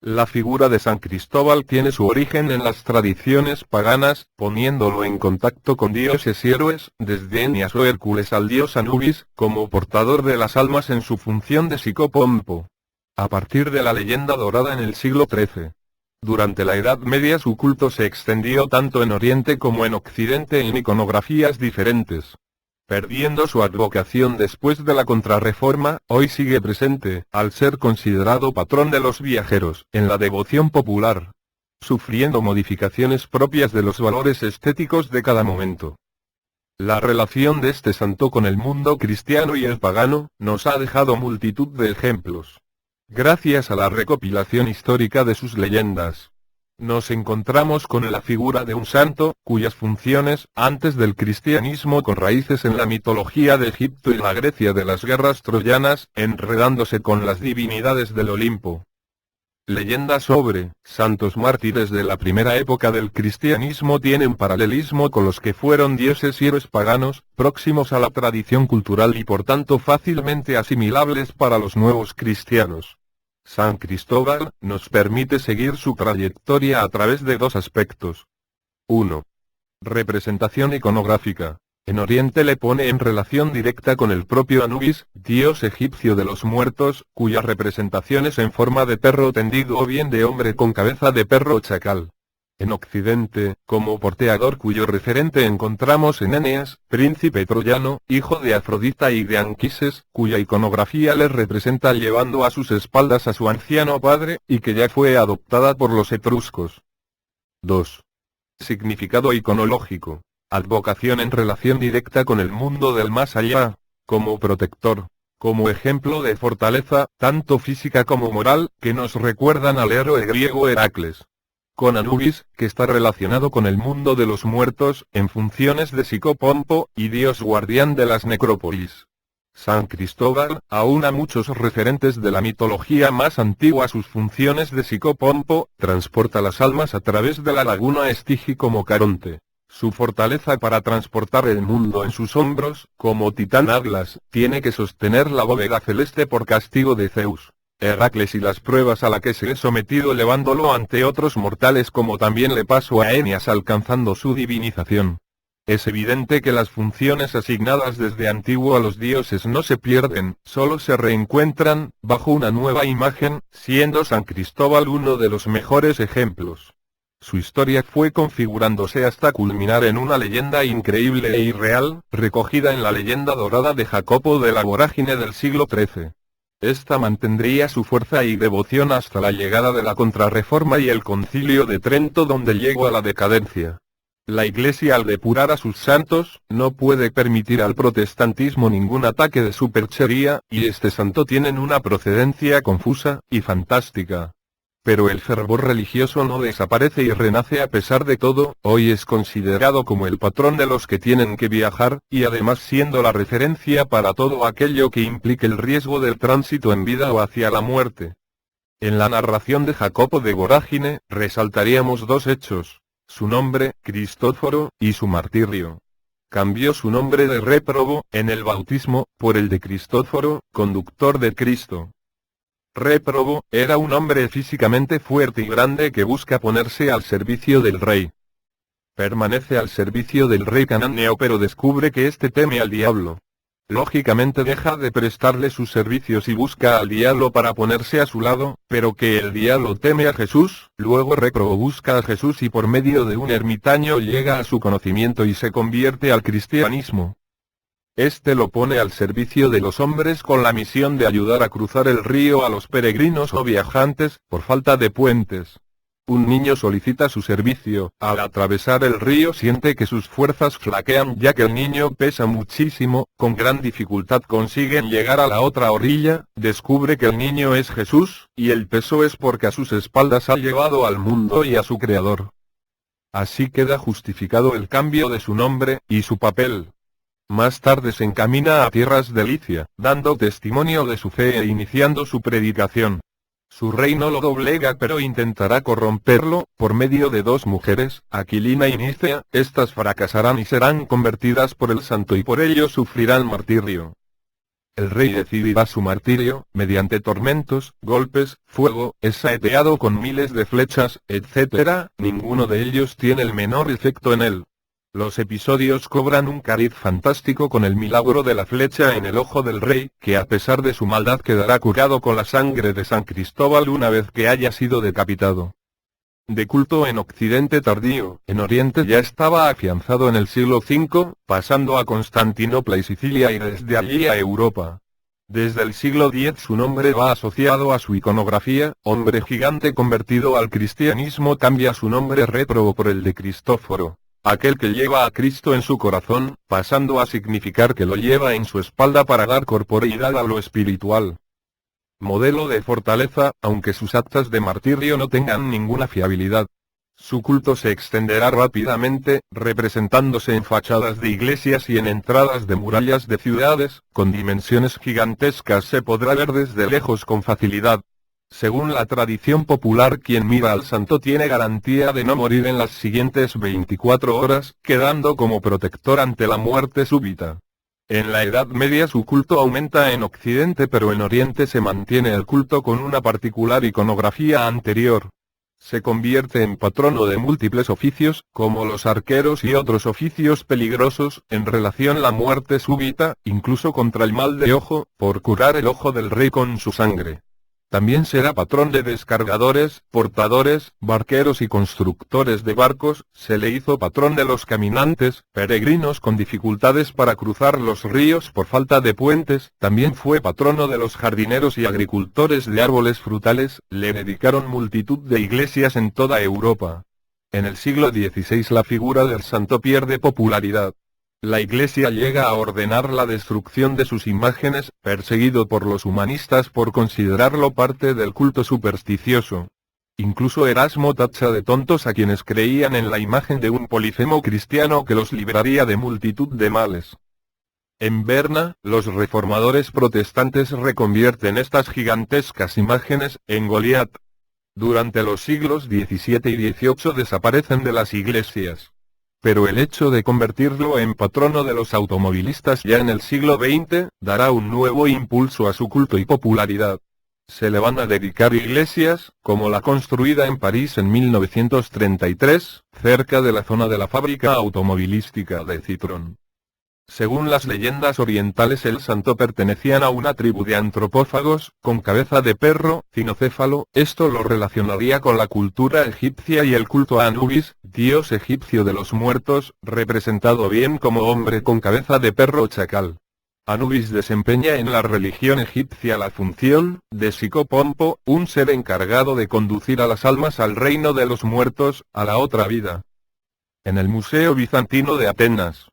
La figura de San Cristóbal tiene su origen en las tradiciones paganas, poniéndolo en contacto con dioses y héroes, desde Eneas o Hércules al dios Anubis, como portador de las almas en su función de psicopompo. A partir de la leyenda dorada en el siglo XIII. Durante la Edad Media su culto se extendió tanto en Oriente como en Occidente en iconografías diferentes. Perdiendo su advocación después de la Contrarreforma, hoy sigue presente, al ser considerado patrón de los viajeros, en la devoción popular, sufriendo modificaciones propias de los valores estéticos de cada momento. La relación de este santo con el mundo cristiano y el pagano, nos ha dejado multitud de ejemplos. Gracias a la recopilación histórica de sus leyendas, nos encontramos con la figura de un santo, cuyas funciones, antes del cristianismo con raíces en la mitología de Egipto y la Grecia de las guerras troyanas, enredándose con las divinidades del Olimpo. Leyendas sobre santos mártires de la primera época del cristianismo tienen paralelismo con los que fueron dioses y héroes paganos, próximos a la tradición cultural y por tanto fácilmente asimilables para los nuevos cristianos. San Cristóbal nos permite seguir su trayectoria a través de dos aspectos. 1. Representación iconográfica. En Oriente le pone en relación directa con el propio Anubis, dios egipcio de los muertos, cuya representación es en forma de perro tendido o bien de hombre con cabeza de perro o chacal. En Occidente, como porteador cuyo referente encontramos en Eneas, príncipe troyano, hijo de Afrodita y de Anquises, cuya iconografía le representa llevando a sus espaldas a su anciano padre, y que ya fue adoptada por los etruscos. 2. Significado iconológico. Advocación en relación directa con el mundo del más allá, como protector, como ejemplo de fortaleza, tanto física como moral, que nos recuerdan al héroe griego Heracles. Con Anubis, que está relacionado con el mundo de los muertos, en funciones de psicopompo, y dios guardián de las necrópolis. San Cristóbal, aúna muchos referentes de la mitología más antigua a sus funciones de psicopompo, transporta las almas a través de la laguna Estigui como Caronte. Su fortaleza para transportar el mundo en sus hombros, como titán Atlas, tiene que sostener la bóveda celeste por castigo de Zeus. Heracles y las pruebas a la que se es sometido elevándolo ante otros mortales como también le pasó a Eneas alcanzando su divinización. Es evidente que las funciones asignadas desde antiguo a los dioses no se pierden, solo se reencuentran, bajo una nueva imagen, siendo San Cristóbal uno de los mejores ejemplos. Su historia fue configurándose hasta culminar en una leyenda increíble e irreal, recogida en la leyenda dorada de Jacopo de la Vorágine del siglo XIII. Esta mantendría su fuerza y devoción hasta la llegada de la Contrarreforma y el Concilio de Trento donde llegó a la decadencia. La Iglesia al depurar a sus santos, no puede permitir al protestantismo ningún ataque de superchería, y este santo tiene una procedencia confusa y fantástica. Pero el fervor religioso no desaparece y renace a pesar de todo, hoy es considerado como el patrón de los que tienen que viajar, y además siendo la referencia para todo aquello que implique el riesgo del tránsito en vida o hacia la muerte. En la narración de Jacopo de Vorágine, resaltaríamos dos hechos: su nombre, Cristóforo, y su martirio. Cambió su nombre de réprobo, en el bautismo, por el de Cristóforo, conductor de Cristo. Réprobo, era un hombre físicamente fuerte y grande que busca ponerse al servicio del rey. Permanece al servicio del rey cananeo pero descubre que éste teme al diablo. Lógicamente deja de prestarle sus servicios y busca al diablo para ponerse a su lado, pero que el diablo teme a Jesús, luego Réprobo busca a Jesús y por medio de un ermitaño llega a su conocimiento y se convierte al cristianismo. Este lo pone al servicio de los hombres con la misión de ayudar a cruzar el río a los peregrinos o viajantes, por falta de puentes. Un niño solicita su servicio, al atravesar el río siente que sus fuerzas flaquean ya que el niño pesa muchísimo, con gran dificultad consiguen llegar a la otra orilla, descubre que el niño es Jesús, y el peso es porque a sus espaldas ha llevado al mundo y a su Creador. Así queda justificado el cambio de su nombre, y su papel. Más tarde se encamina a tierras de Licia, dando testimonio de su fe e iniciando su predicación. Su rey no lo doblega pero intentará corromperlo, por medio de dos mujeres, Aquilina y Nicea, estas fracasarán y serán convertidas por el santo y por ello sufrirán martirio. El rey decidirá su martirio, mediante tormentos, golpes, fuego, es saeteado con miles de flechas, etc. Ninguno de ellos tiene el menor efecto en él. Los episodios cobran un cariz fantástico con el milagro de la flecha en el ojo del rey, que a pesar de su maldad quedará curado con la sangre de San Cristóbal una vez que haya sido decapitado. De culto en Occidente tardío, en Oriente ya estaba afianzado en el siglo V, pasando a Constantinopla y Sicilia y desde allí a Europa. Desde el siglo X su nombre va asociado a su iconografía, hombre gigante convertido al cristianismo cambia su nombre réprobo por el de Cristóforo, aquel que lleva a Cristo en su corazón, pasando a significar que lo lleva en su espalda para dar corporeidad a lo espiritual. Modelo de fortaleza, aunque sus actas de martirio no tengan ninguna fiabilidad. Su culto se extenderá rápidamente, representándose en fachadas de iglesias y en entradas de murallas de ciudades, con dimensiones gigantescas se podrá ver desde lejos con facilidad. Según la tradición popular, quien mira al santo tiene garantía de no morir en las siguientes 24 horas, quedando como protector ante la muerte súbita. En la Edad Media su culto aumenta en Occidente, pero en Oriente se mantiene el culto con una particular iconografía anterior. Se convierte en patrono de múltiples oficios, como los arqueros y otros oficios peligrosos, en relación a la muerte súbita, incluso contra el mal de ojo, por curar el ojo del rey con su sangre. También será patrón de descargadores, portadores, barqueros y constructores de barcos, se le hizo patrón de los caminantes, peregrinos con dificultades para cruzar los ríos por falta de puentes, también fue patrono de los jardineros y agricultores de árboles frutales, le dedicaron multitud de iglesias en toda Europa. En el siglo XVI la figura del santo pierde popularidad. La Iglesia llega a ordenar la destrucción de sus imágenes, perseguido por los humanistas por considerarlo parte del culto supersticioso. Incluso Erasmo tacha de tontos a quienes creían en la imagen de un Polifemo cristiano que los libraría de multitud de males. En Berna, los reformadores protestantes reconvierten estas gigantescas imágenes en Goliat. Durante los siglos XVII y XVIII desaparecen de las iglesias. Pero el hecho de convertirlo en patrono de los automovilistas ya en el siglo XX, dará un nuevo impulso a su culto y popularidad. Se le van a dedicar iglesias, como la construida en París en 1933, cerca de la zona de la fábrica automovilística de Citroën. Según las leyendas orientales el santo pertenecían a una tribu de antropófagos, con cabeza de perro, cinocéfalo, esto lo relacionaría con la cultura egipcia y el culto a Anubis, dios egipcio de los muertos, representado bien como hombre con cabeza de perro o chacal. Anubis desempeña en la religión egipcia la función de psicopompo, un ser encargado de conducir a las almas al reino de los muertos, a la otra vida. En el Museo Bizantino de Atenas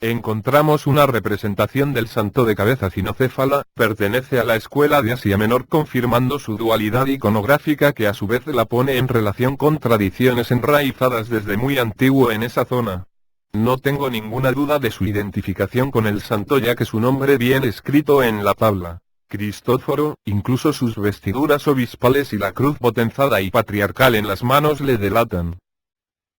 encontramos una representación del santo de cabeza cinocéfala, pertenece a la escuela de Asia Menor confirmando su dualidad iconográfica que a su vez la pone en relación con tradiciones enraizadas desde muy antiguo en esa zona. No tengo ninguna duda de su identificación con el santo ya que su nombre viene escrito en la tabla. Cristóforo, incluso sus vestiduras obispales y la cruz potenzada y patriarcal en las manos le delatan.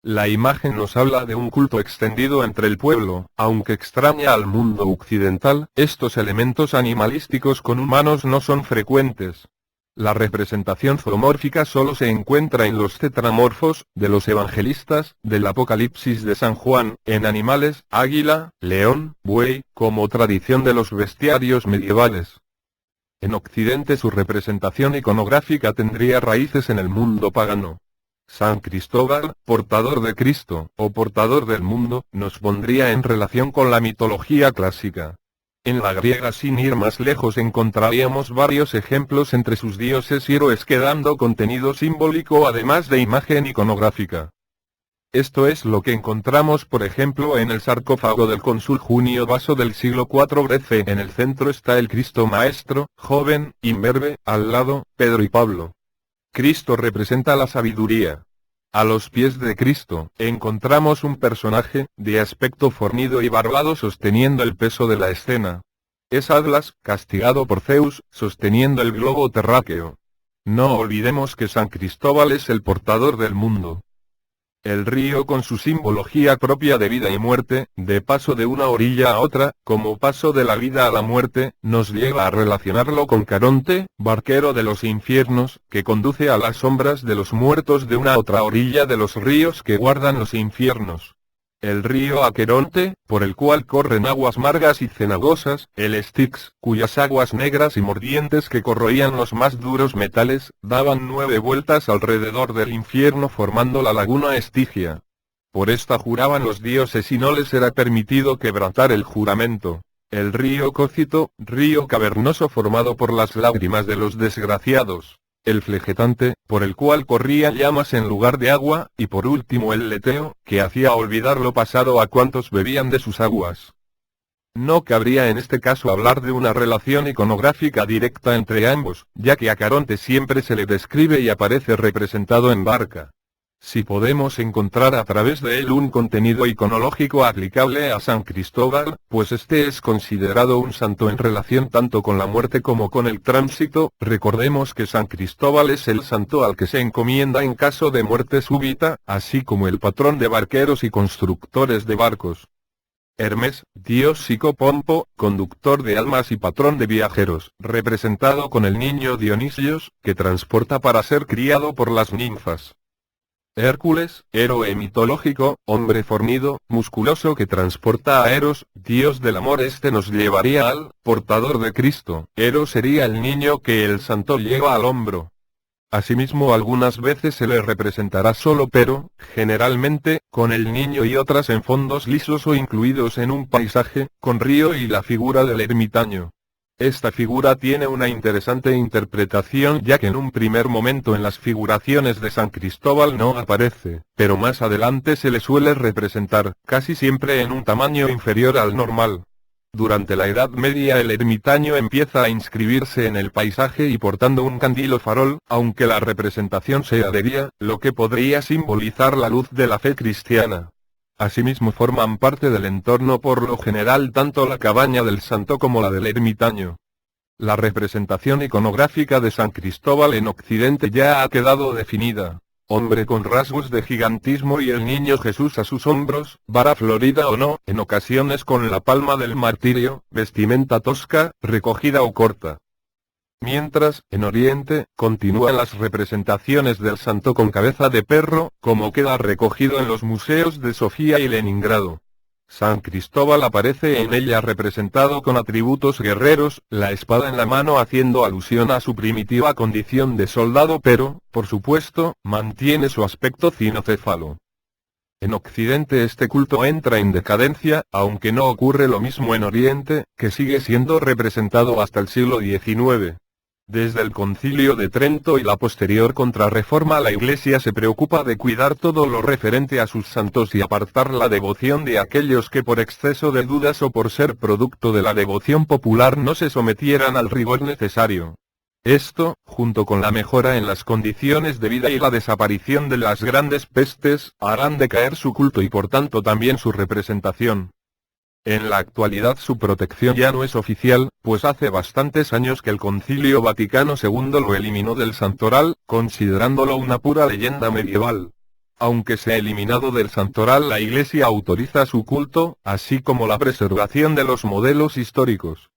La imagen nos habla de un culto extendido entre el pueblo, aunque extraña al mundo occidental, estos elementos animalísticos con humanos no son frecuentes. La representación zoomórfica solo se encuentra en los tetramorfos, de los evangelistas, del Apocalipsis de San Juan, en animales, águila, león, buey, como tradición de los bestiarios medievales. En Occidente su representación iconográfica tendría raíces en el mundo pagano. San Cristóbal, portador de Cristo, o portador del mundo, nos pondría en relación con la mitología clásica. En la griega sin ir más lejos encontraríamos varios ejemplos entre sus dioses y héroes quedando contenido simbólico además de imagen iconográfica. Esto es lo que encontramos por ejemplo en el sarcófago del cónsul Junio Vaso del siglo IV BC. En el centro está el Cristo Maestro, joven, imberbe, al lado, Pedro y Pablo. Cristo representa la sabiduría. A los pies de Cristo, encontramos un personaje, de aspecto fornido y barbado sosteniendo el peso de la escena. Es Atlas, castigado por Zeus, sosteniendo el globo terráqueo. No olvidemos que San Cristóbal es el portador del mundo. El río con su simbología propia de vida y muerte, de paso de una orilla a otra, como paso de la vida a la muerte, nos lleva a relacionarlo con Caronte, barquero de los infiernos, que conduce a las sombras de los muertos de una otra orilla de los ríos que guardan los infiernos. El río Aqueronte, por el cual corren aguas amargas y cenagosas, el Styx, cuyas aguas negras y mordientes que corroían los más duros metales, daban 9 vueltas alrededor del infierno formando la laguna Estigia. Por esta juraban los dioses y no les era permitido quebrantar el juramento. El río Cócito, río cavernoso formado por las lágrimas de los desgraciados. El Flegetante, por el cual corrían llamas en lugar de agua, y por último el Leteo, que hacía olvidar lo pasado a cuantos bebían de sus aguas. No cabría en este caso hablar de una relación iconográfica directa entre ambos, ya que a Caronte siempre se le describe y aparece representado en barca. Si podemos encontrar a través de él un contenido iconológico aplicable a San Cristóbal, pues este es considerado un santo en relación tanto con la muerte como con el tránsito, recordemos que San Cristóbal es el santo al que se encomienda en caso de muerte súbita, así como el patrón de barqueros y constructores de barcos. Hermes, dios psicopompo, conductor de almas y patrón de viajeros, representado con el niño Dionisios, que transporta para ser criado por las ninfas. Hércules, héroe mitológico, hombre fornido, musculoso que transporta a Eros, dios del amor. Este nos llevaría al portador de Cristo. Eros sería el niño que el santo lleva al hombro. Asimismo algunas veces se le representará solo pero, generalmente, con el niño y otras en fondos lisos o incluidos en un paisaje, con río y la figura del ermitaño. Esta figura tiene una interesante interpretación ya que en un primer momento en las figuraciones de San Cristóbal no aparece, pero más adelante se le suele representar, casi siempre en un tamaño inferior al normal. Durante la Edad Media el ermitaño empieza a inscribirse en el paisaje y portando un candil o farol, aunque la representación sea de día, lo que podría simbolizar la luz de la fe cristiana. Asimismo forman parte del entorno por lo general tanto la cabaña del santo como la del ermitaño. La representación iconográfica de San Cristóbal en Occidente ya ha quedado definida. Hombre con rasgos de gigantismo y el niño Jesús a sus hombros, vara florida o no, en ocasiones con la palma del martirio, vestimenta tosca, recogida o corta. Mientras, en Oriente, continúan las representaciones del santo con cabeza de perro, como queda recogido en los museos de Sofía y Leningrado. San Cristóbal aparece en ella representado con atributos guerreros, la espada en la mano haciendo alusión a su primitiva condición de soldado pero, por supuesto, mantiene su aspecto cinocéfalo. En Occidente este culto entra en decadencia, aunque no ocurre lo mismo en Oriente, que sigue siendo representado hasta el siglo XIX. Desde el Concilio de Trento y la posterior Contrarreforma la Iglesia se preocupa de cuidar todo lo referente a sus santos y apartar la devoción de aquellos que por exceso de dudas o por ser producto de la devoción popular no se sometieran al rigor necesario. Esto, junto con la mejora en las condiciones de vida y la desaparición de las grandes pestes, harán decaer su culto y por tanto también su representación. En la actualidad su protección ya no es oficial, pues hace bastantes años que el Concilio Vaticano II lo eliminó del santoral, considerándolo una pura leyenda medieval. Aunque sea eliminado del santoral, la Iglesia autoriza su culto, así como la preservación de los modelos históricos.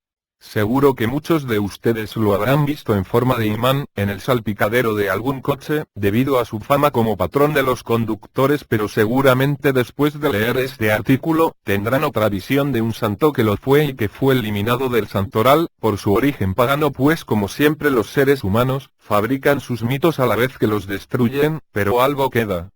Seguro que muchos de ustedes lo habrán visto en forma de imán, en el salpicadero de algún coche, debido a su fama como patrón de los conductores, pero seguramente después de leer este artículo, tendrán otra visión de un santo que lo fue y que fue eliminado del santoral, por su origen pagano, pues como siempre los seres humanos, fabrican sus mitos a la vez que los destruyen, pero algo queda.